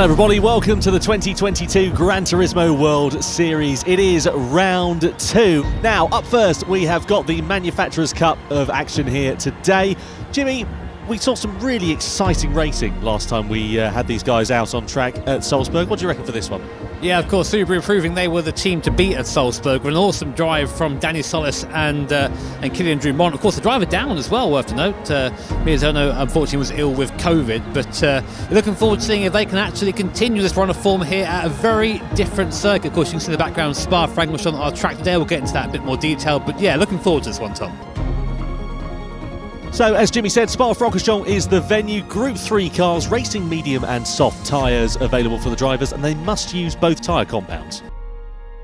Hello everybody, welcome to the 2022 Gran Turismo World Series. It is round 2. Now, up first, we have got the Manufacturers' Cup of action here today. Jimmy, we saw some really exciting racing last time we had these guys out on track at Salzburg. What do you reckon for this one? Yeah, of course, Subaru proving they were the team to beat at Salzburg. An awesome drive from Danny Solis and Kylian Drumont. Of course, the driver down as well, worth to note. Miyazono, unfortunately, was ill with COVID, but looking forward to seeing if they can actually continue this run of form here at a very different circuit. Of course, you can see the background Spa-Francorchamps on our track today. We'll get into that in a bit more detail, but yeah, looking forward to this one, Tom. So, as Jimmy said, Spa-Francorchamps is the venue. Group 3 cars, racing medium and soft tyres available for the drivers, and they must use both tyre compounds.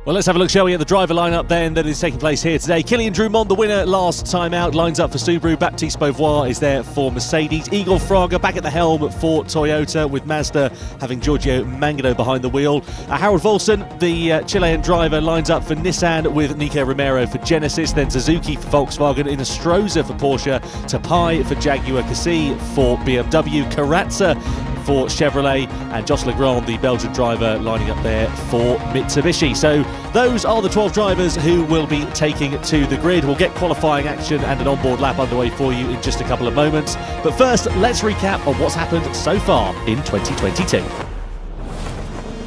Well, let's have a look, shall we, at the driver lineup then that is taking place here today. Kylian Drumont, the winner last time out, lines up for Subaru. Baptiste Beauvoir is there for Mercedes. Igor Fraga back at the helm for Toyota, with Mazda having Giorgio Mangano behind the wheel. Harold Volson, the Chilean driver, lines up for Nissan with Nico Romero for Genesis. Then Suzuki for Volkswagen, Inestrosa for Porsche, Tapai for Jaguar, Cassis for BMW, Carazza for Chevrolet, and Jos Legrand, the Belgian driver, lining up there for Mitsubishi. So those are the 12 drivers who will be taking to the grid. We'll get qualifying action and an onboard lap underway for you in just a couple of moments. But first, let's recap on what's happened so far in 2022.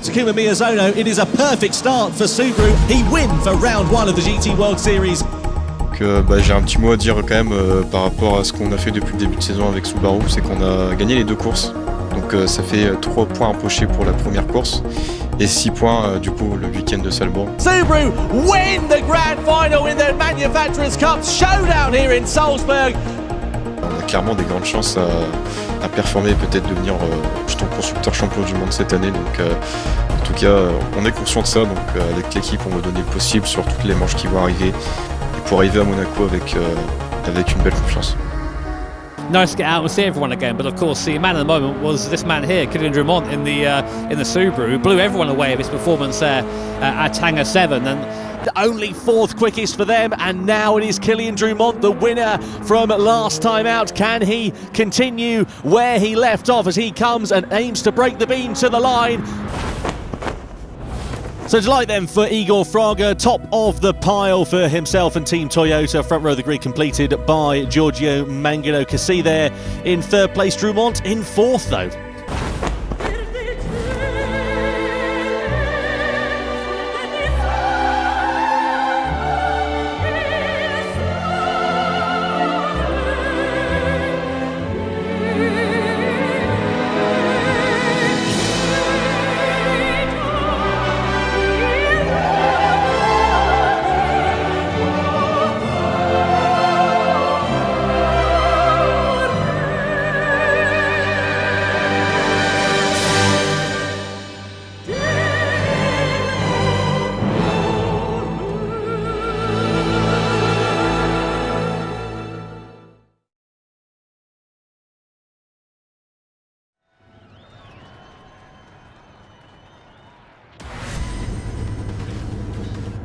Takuma Miyazono, it is a perfect start for Subaru. He wins for round 1 of the GT World Series. J'ai un petit mot à dire quand même par rapport à ce qu'on a fait depuis le début de saison avec Subaru, c'est qu'on a gagné les 2 courses. Donc ça fait 3 points empochés pour la première course et 6 points du coup le week-end de Salzbourg. Subaru win the grand final in the Manufacturers' Cup showdown here in Salzburg. On a clairement des grandes chances à performer, peut-être devenir pilote constructeur champion du monde cette année. Donc en tout cas on est conscient de ça, donc avec l'équipe on va donner le possible sur toutes les manches qui vont arriver et pour arriver à Monaco avec une belle confiance. Nice to get out and see everyone again, but of course the man of the moment was this man here, Kylian Drumont in the Subaru, who blew everyone away with his performance there at Hangar 7, and only 4th quickest for them, and now it is Kylian Drumont, the winner from last time out. Can he continue where he left off as he comes and aims to break the beam to the line? So delight then for Igor Fraga, top of the pile for himself and Team Toyota. Front row of the grid completed by Giorgio Mangano. Cassis there in 3rd place. Drumont in 4th though.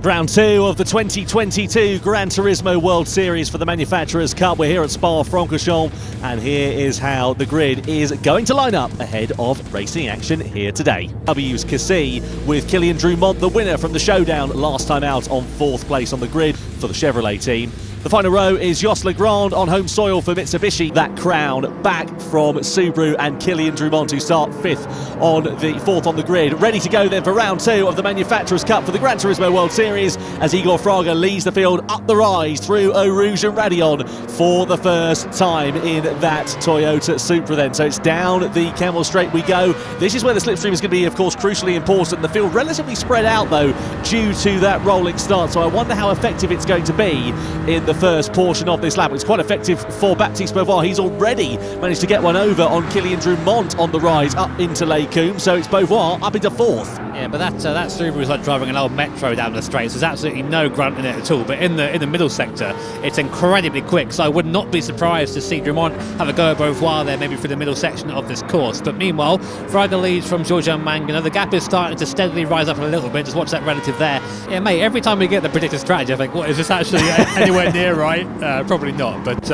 Round 2 of the 2022 Gran Turismo World Series for the Manufacturers' Cup. We're here at Spa-Francorchamps, and here is how the grid is going to line up ahead of racing action here today. W's Cassis with Kylian Drumont, the winner from the showdown last time out, on 4th place on the grid for the Chevrolet team. The final row is Jos Legrand on home soil for Mitsubishi. That crown back from Subaru, and Kylian Drumont, who start 4th on the grid. Ready to go then for round 2 of the Manufacturers' Cup for the Gran Turismo World Series, as Igor Fraga leads the field up the rise through Eau Rouge and Raidillon for the first time in that Toyota Supra then. So it's down the Kemmel Straight we go. This is where the slipstream is going to be, of course, crucially important. The field relatively spread out though due to that rolling start, so I wonder how effective it's going to be in the first portion of this lap. It's quite effective for Baptiste Beauvoir. He's already managed to get one over on Kylian Drumont on the rise up into Les Combes, so it's Beauvoir up into 4th. Yeah, but that Subaru is like driving an old Metro down the straight, so there's absolutely no grunt in it at all. But in the middle sector, it's incredibly quick, so I would not be surprised to see Drumont have a go at Beauvoir there, maybe through the middle section of this course. But meanwhile, Fraga leads from Giorgio Mangano. The gap is starting to steadily rise up a little bit. Just watch that relative there. Yeah, mate, every time we get the predicted strategy, I think, what is this actually anywhere near year, right? Probably not. But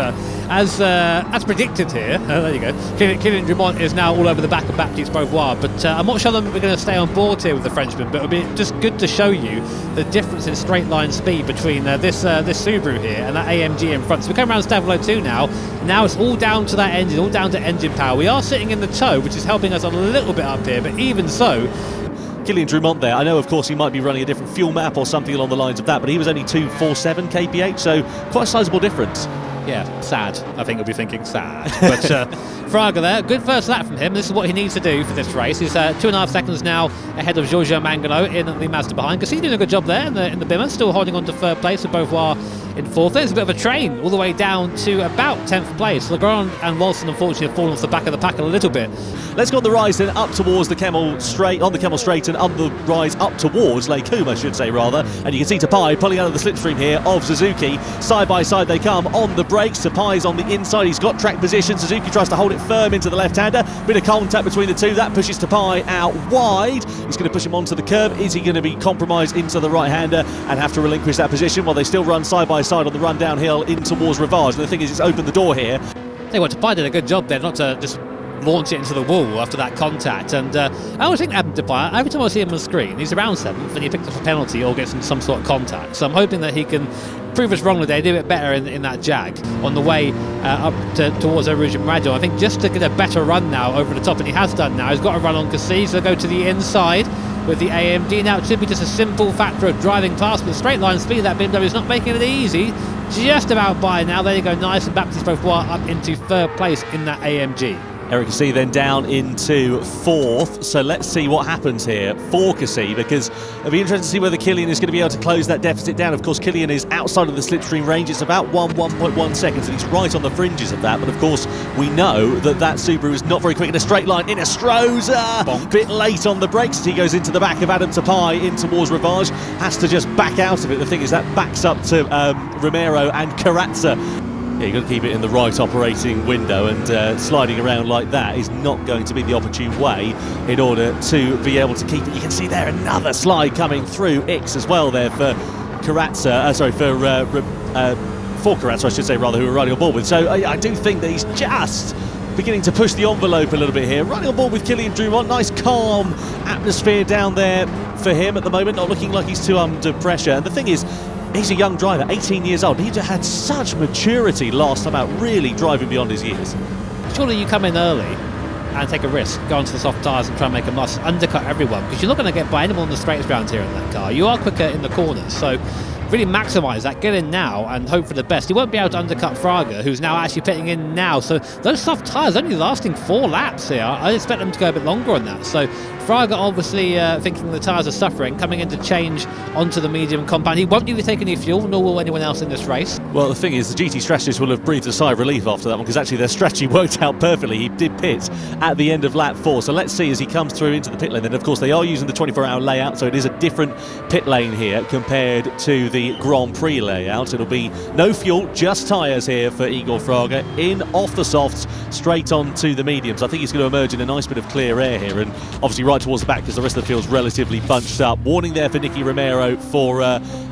as predicted here, there you go. Kylian Drumont is now all over the back of Baptiste Beauvoir. But I'm not sure that we're going to stay on board here with the Frenchman. But it'll be just good to show you the difference in straight line speed between this Subaru here and that AMG in front. So we come around Stavolo 2 now. Now it's all down to that engine, all down to engine power. We are sitting in the toe, which is helping us a little bit up here. But even so, Kylian Drumont there, I know of course he might be running a different fuel map or something along the lines of that, but he was only 247 kph, so quite a sizable difference. Yeah, sad. I think you'll be thinking sad. But Fraga there, good first lap from him. This is what he needs to do for this race. He's 2.5 seconds now ahead of Giorgio Mangano in the Mazda behind. Because he's doing a good job there in the Bimmer, still holding on to third place with Beauvoir in fourth. There's a bit of a train all the way down to about 10th place. Legrand and Walson unfortunately have fallen off the back of the pack a little bit. Let's go on the rise then up towards the Kemmel Straight, on the Kemmel Straight, and on the rise up towards Lake Coombe, I should say rather. And you can see Tapai pulling out of the slipstream here of Suzuki. Side by side they come on the brakes. Tapai's on the inside, he's got track position. Suzuki tries to hold it firm into the left-hander. Bit of contact between the two, that pushes Tapai out wide. He's going to push him onto the curb. Is he going to be compromised into the right-hander and have to relinquish that position while they still run side by side on the run downhill in towards Rivage? And the thing is, it's opened the door here. They want Tapai did a good job there, not to just launch it into the wall after that contact. And I always think that happened to Tapai. Every time I see him on the screen, he's around 7th and he picks up a penalty or gets in some sort of contact. So I'm hoping that he can prove us wrong today, do it better in that Jag on the way up towards Rouge and Radio. I think just to get a better run now over the top, and he has done now. He's got a run on Cassis, so go to the inside with the AMD. Now it should be just a simple factor of driving past, but the straight line speed of that BMW is not making it easy. Just about by now. There you go, nice, and Baptiste Beauvoir up into third place in that AMG. Eric Cassis then down into fourth, so let's see what happens here for Cassis, because it'll be interesting to see whether Kylian is going to be able to close that deficit down. Of course, Kylian is outside of the slipstream range. It's about 1.1 seconds, and he's right on the fringes of that. But of course, we know that Subaru is not very quick in a straight line. In a Stroza, Bonk. Bit late on the brakes as he goes into the back of Adam Tapai in towards Rivage. Has to just back out of it. The thing is, that backs up to Romero and Carrazza. Yeah, you've got to keep it in the right operating window, and sliding around like that is not going to be the opportune way in order to be able to keep it. You can see there another slide coming through X as well there for Carrazza, for Carrazza, I should say, rather, who we're riding on board with. So I do think that he's just beginning to push the envelope a little bit here. Running on board with Kylian Drumont, nice calm atmosphere down there for him at the moment, not looking like he's too under pressure. And the thing is, he's a young driver, 18 years old. He'd had such maturity last time out, really driving beyond his years. Surely you come in early and take a risk, go onto the soft tyres and try and make a muss, undercut everyone, because you're not going to get by anyone on the straightest round here in that car. You are quicker in the corners, so really maximise that, get in now and hope for the best. He won't be able to undercut Fraga, who's now actually pitting in now, so those soft tyres only lasting 4 laps here. I expect them to go a bit longer on that. So Fraga obviously thinking the tyres are suffering, coming in to change onto the medium compound. He won't need to take any fuel, nor will anyone else in this race. Well, the thing is, the GT strategists will have breathed a sigh of relief after that one, because actually their strategy worked out perfectly. He did pit at the end of lap 4, so let's see as he comes through into the pit lane. And of course they are using the 24-hour layout, so it is a different pit lane here compared to the Grand Prix layout. It'll be no fuel, just tyres here for Igor Fraga, in off the softs, straight on to the mediums. I think he's going to emerge in a nice bit of clear air here, and obviously right towards the back, because the rest of the field's relatively bunched up. Warning there for Nicky Romero for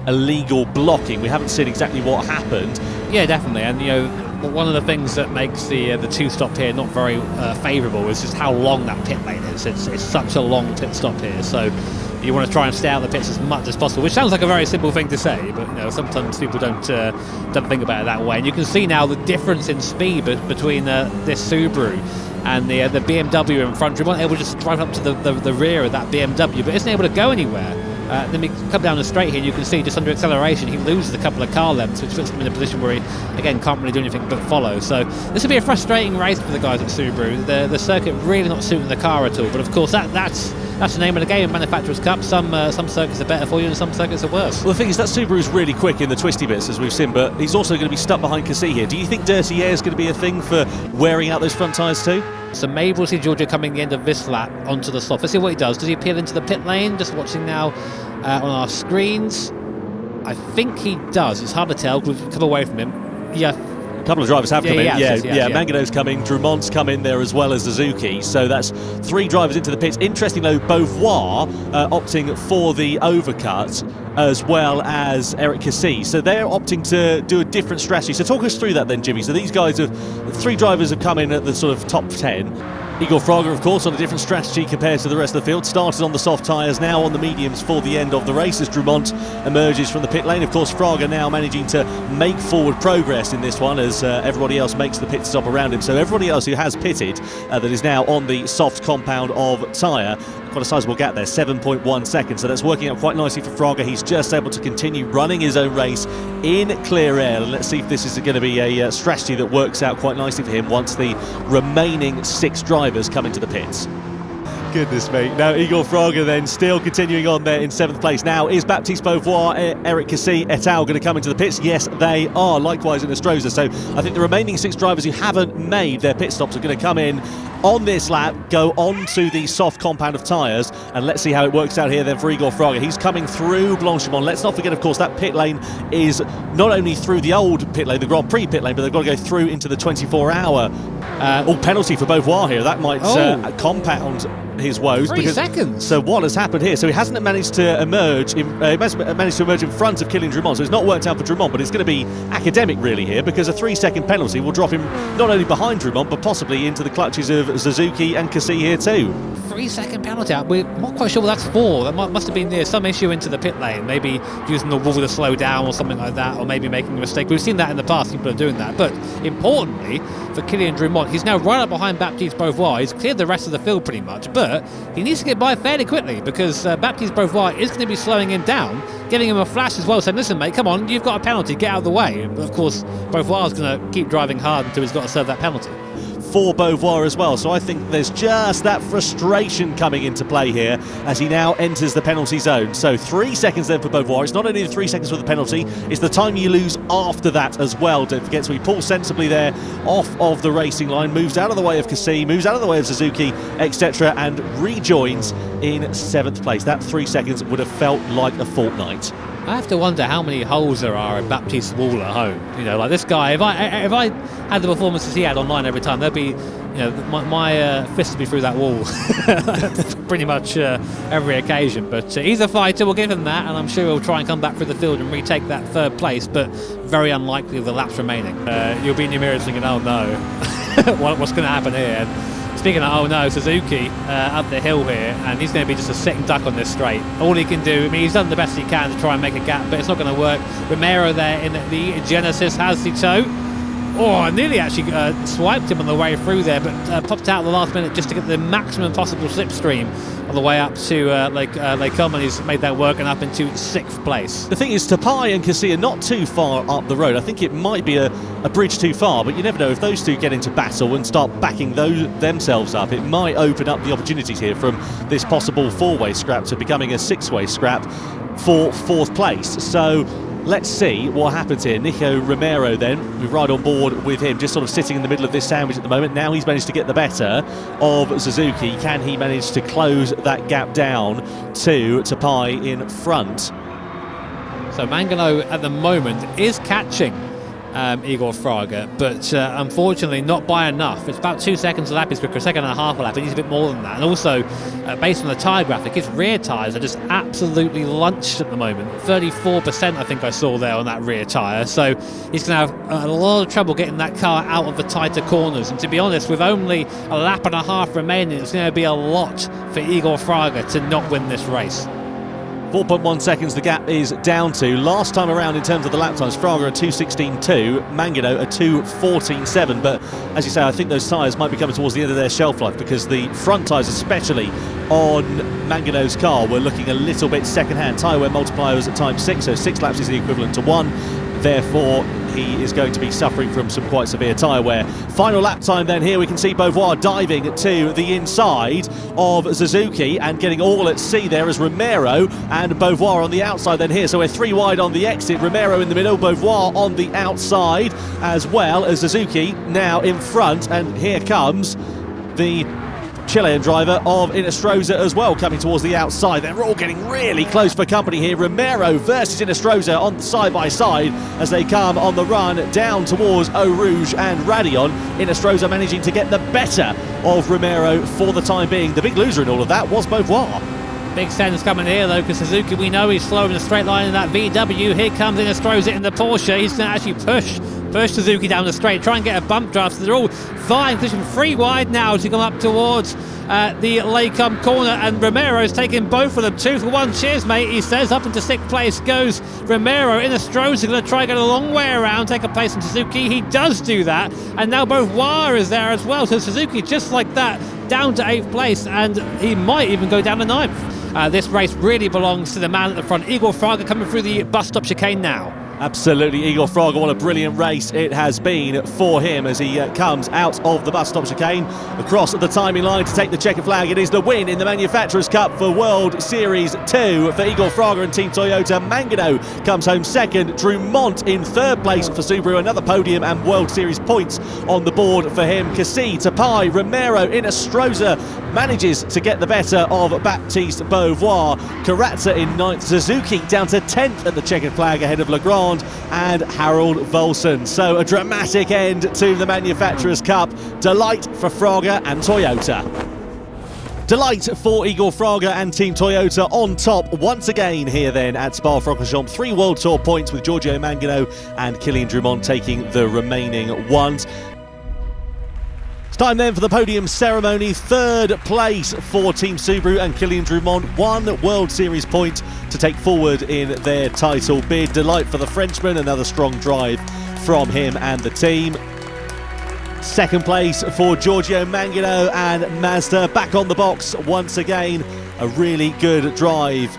illegal blocking. We haven't seen exactly what happened. Yeah, definitely, and you know, one of the things that makes the two-stop here not very favourable is just how long that pit lane is. It's such a long pit stop here, so you want to try and stay out of the pits as much as possible, which sounds like a very simple thing to say, but you know, sometimes people don't think about it that way. And you can see now the difference in speed between this Subaru and the BMW in front. We weren't able to just drive up to the rear of that BMW, but isn't able to go anywhere. Then we come down the straight here, and you can see just under acceleration he loses a couple of car lengths, which puts him in a position where he again can't really do anything but follow. So this will be a frustrating race for the guys at Subaru. The circuit really not suiting the car at all, but of course that's the name of the game in Manufacturers' Cup. Some circuits are better for you and some circuits are worse. Well, the thing is that Subaru's really quick in the twisty bits, as we've seen, but he's also going to be stuck behind Cassis here. Do you think dirty air is going to be a thing for wearing out those front tyres too? So maybe we'll see Giorgio coming the end of this lap onto the soft. Let's see what he does. Does he appeal into the pit lane? Just watching now on our screens. I think he does. It's hard to tell. We've come away from him. Yeah, couple of drivers have come in. Yeah. Mangano's coming, Drumont's come in there as well as Suzuki. So that's 3 drivers into the pits. Interesting though, Beauvoir opting for the overcut, as well as Eric Cassis. So they're opting to do a different strategy. So talk us through that then, Jimmy. So these guys 3 drivers have come in at the sort of top 10. Igor Fraga, of course, on a different strategy compared to the rest of the field. Started on the soft tyres, now on the mediums for the end of the race as Drumont emerges from the pit lane. Of course, Fraga now managing to make forward progress in this one as everybody else makes the pit stop around him. So everybody else who has pitted that is now on the soft compound of tyre. Quite a sizable gap there, 7.1 seconds. So that's working out quite nicely for Fraga. He's just able to continue running his own race in clear air. And let's see if this is going to be a strategy that works out quite nicely for him once the remaining 6 drivers come into the pits. Goodness me. Now Igor Fraga then still continuing on there in 7th place. Now is Baptiste Beauvoir, Eric Cassis et al. Going to come into the pits? Yes, they are. Likewise in Astroza. So I think the remaining 6 drivers who haven't made their pit stops are going to come in on this lap, go on to the soft compound of tyres, and let's see how it works out here then for Igor Fraga. He's coming through Blanchimont. Let's not forget, of course, that pit lane is not only through the old pit lane, the Grand Prix pit lane, but they've got to go through into the 24-hour penalty for Beauvoir here. That might compound his woes. 3 seconds. So what has happened here? So he hasn't managed to emerge. Managed to emerge in front of Kylian Drumont. So it's not worked out for Drumont, but it's going to be academic really here, because a 3-second penalty will drop him not only behind Drumont, but possibly into the clutches of Suzuki and Cassis here too. 3-second penalty out. We're not quite sure what that's for. That must have been some issue into the pit lane. Maybe using the wall to slow down or something like that, or maybe making a mistake. We've seen that in the past. People are doing that. But importantly for Kylian Drumont, he's now right up behind Baptiste Beauvoir. He's cleared the rest of the field pretty much, but he needs to get by fairly quickly, because Baptiste Beauvoir is going to be slowing him down, giving him a flash as well, saying, listen mate, come on, you've got a penalty, get out of the way. But of course Beauvoir's going to keep driving hard until he's got to serve that penalty. For Beauvoir as well, so I think there's just that frustration coming into play here as he now enters the penalty zone. So 3 seconds then for Beauvoir. It's not only the 3 seconds for the penalty, it's the time you lose after that as well. Don't forget, so he pulls sensibly there off of the racing line, moves out of the way of Cassis, moves out of the way of Suzuki, etc., and rejoins in 7th place. That 3 seconds would have felt like a fortnight. I have to wonder how many holes there are in Baptiste's wall at home. You know, like this guy, if I had the performances he had online every time, there'd be, you know, my fist would be through that wall pretty much every occasion. But he's a fighter, we'll give him that, and I'm sure he'll try and come back through the field and retake that 3rd place, but very unlikely with the laps remaining. You'll be in your mirrors thinking, oh no, what's going to happen here? And speaking of, oh no, Suzuki up the hill here, and he's going to be just a sitting duck on this straight. All he can do, I mean, he's done the best he can to try and make a gap, but it's not going to work. Romero there in the Genesis has the toe. Oh, nearly actually swiped him on the way through there, but popped out at the last minute just to get the maximum possible slipstream on the way up to Lake Como, and he's made that work and up into 6th place. The thing is, Tapai and Cassis are not too far up the road. I think it might be a bridge too far, but you never know. If those two get into battle and start backing themselves up, it might open up the opportunities here from this possible 4-way scrap to becoming a 6-way scrap for 4th place. So let's see what happens here. Nico Romero then, we ride on board with him, just sort of sitting in the middle of this sandwich at the moment. Now he's managed to get the better of Suzuki. Can he manage to close that gap down to Tapai in front? So Mangano at the moment is catching Igor Fraga, but unfortunately not by enough. It's about 2 seconds a lap, it's quicker, 1.5 seconds a lap. It needs a bit more than that. And also, based on the tyre graphic, his rear tyres are just absolutely lunched at the moment. 34% I think I saw there on that rear tyre. So he's going to have a lot of trouble getting that car out of the tighter corners. And to be honest, with only 1.5 laps remaining, it's going to be a lot for Igor Fraga to not win this race. 4.1 seconds the gap is down to. Last time around in terms of the lap times, Fraga a 2:16.2, Mangano a 2:14.7, but as you say, I think those tyres might be coming towards the end of their shelf life, because the front tyres, especially on Mangano's car, were looking a little bit second-hand. Tyre wear multiplier was at time 6, so 6 laps is the equivalent to 1. Therefore, he is going to be suffering from some quite severe tyre wear. Final lap time then, here we can see Beauvoir diving to the inside of Suzuki and getting all at sea there as Romero and Beauvoir on the outside then here. So we're 3 wide on the exit, Romero in the middle, Beauvoir on the outside, as well as Suzuki now in front. And here comes the Chilean driver of Inestrosa as well, coming towards the outside. They're all getting really close for company here. Romero versus Inestrosa on side by side as they come on the run down towards Eau Rouge and Radion. Inestrosa managing to get the better of Romero for the time being. The big loser in all of that was Beauvoir. Big sense coming here though, because Suzuki, we know he's slow in the straight line in that VW. Here comes Inestrosa in the Porsche. He's going to actually push Suzuki down the straight, try and get a bump draft. So they're all vying, pushing 3 wide now to come up towards the Lacombe corner, and Romero's taking both of them. 2 for 1. Cheers, mate, he says. Up into 6th place goes Romero. Inestrosa going to try and get a long way around, take a place from Suzuki. He does do that, and now Beauvoir is there as well. So Suzuki, just like that, down to 8th place, and he might even go down to 9th. This race really belongs to the man at the front. Igor Fraga coming through the bus stop chicane now. Absolutely, Igor Fraga, what a brilliant race it has been for him as he comes out of the bus stop chicane across the timing line to take the checkered flag. It is the win in the Manufacturers' Cup for World Series 2 for Igor Fraga and Team Toyota. Mangano comes home second, Drumont in 3rd place for Subaru, another podium and World Series points on the board for him. Cassie, Tapai, Romero, Inestrosa manages to get the better of Baptiste Beauvoir. Carazza in 9th, Suzuki down to 10th at the checkered flag ahead of Legrand and Harold Volson. So a dramatic end to the Manufacturers' Cup. Delight for Fraga and Toyota. Delight for Igor Fraga and Team Toyota on top once again here then at Spa-Francorchamps. 3 World Tour points with Giorgio Mangano and Kylian Drumont taking the remaining ones. Time then for the podium ceremony. 3rd place for Team Subaru and Kylian Drumont. 1 World Series point to take forward in their title bid. Delight for the Frenchman, another strong drive from him and the team. 2nd place for Giorgio Mangano and Mazda back on the box once again. A really good drive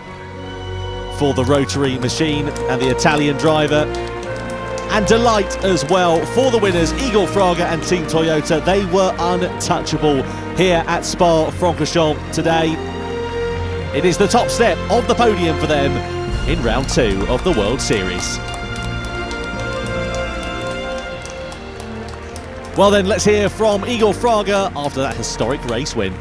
for the rotary machine and the Italian driver. And delight as well for the winners, Igor Fraga and Team Toyota. They were untouchable here at Spa-Francorchamps today. It is the top step of the podium for them in round 2 of the World Series. Well then, let's hear from Igor Fraga after that historic race win.